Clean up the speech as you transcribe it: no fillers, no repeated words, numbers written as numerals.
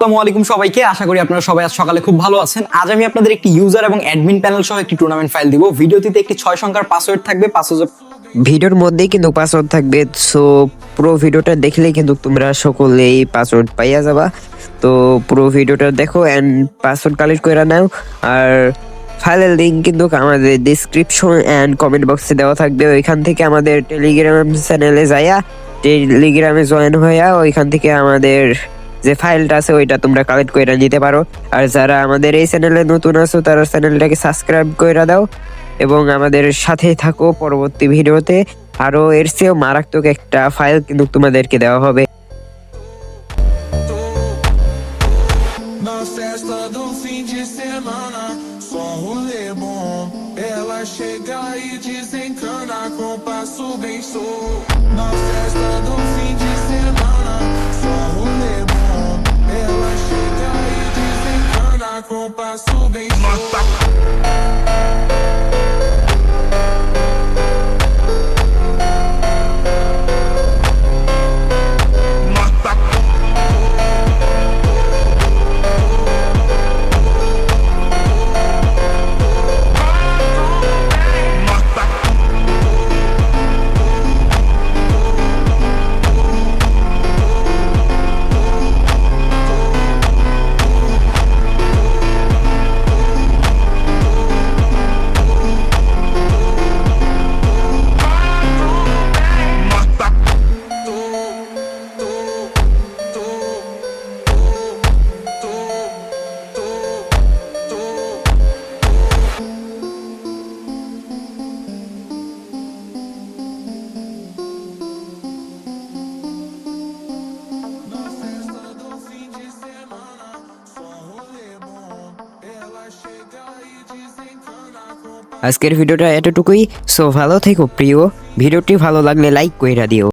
আসসালামু আলাইকুম সবাইকে, আশা করি আপনারা সবাই আজ সকালে খুব ভালো আছেন। আজ আমি আপনাদের একটি ইউজার এবং অ্যাডমিন প্যানেল সহ একটি টুর্নামেন্ট ফাইল দিব। ভিডিওটিতে একটি 6 সংখ্যার পাসওয়ার্ড থাকবে। ভিডিওর মধ্যেই কিন্তু পাসওয়ার্ড থাকবে, সো পুরো ভিডিওটা দেখলেই কিন্তু তোমরা সকলেই পাসওয়ার্ড পাইয়া যাবা। তো পুরো ভিডিওটা দেখো এন্ড পাসওয়ার্ড কালেক্ট করে নাও। আর ফাইলের লিঙ্ক কিন্তু আমাদের ডিসক্রিপশন এন্ড কমেন্ট বক্সে দেওয়া থাকবে। ওইখান থেকে আমাদের টেলিগ্রাম চ্যানেলে যাইয়া টেলিগ্রামে জয়েন হইয়া ওইখান থেকে আমাদের যে ফাইলটা আছে ওইটা তোমরা কালেক্ট করে নিতে পারো। আর যারা আমাদের এই চ্যানেলে নতুন আছো তারা চ্যানেলটাকে সাবস্ক্রাইব করে দাও এবং আমাদের সাথে থাকো। পরবর্তী ভিডিওতে আরো এর চেয়েও মারাত্মক একটা ফাইল কিন্তু তোমাদেরকে দেওয়া হবে। Na festa do fim de semana, só um rolê bom. Ela chega e desencana com passo bem solto. Na festa do fim de semana, só um rolê bom. Ela chega e desencana com passo bem solto. আজকের ভিডিওটা এতটুকুই। So ভালো থেকো প্রিয়। ভিডিওটি ভালো লাগলে like কইরা দিও।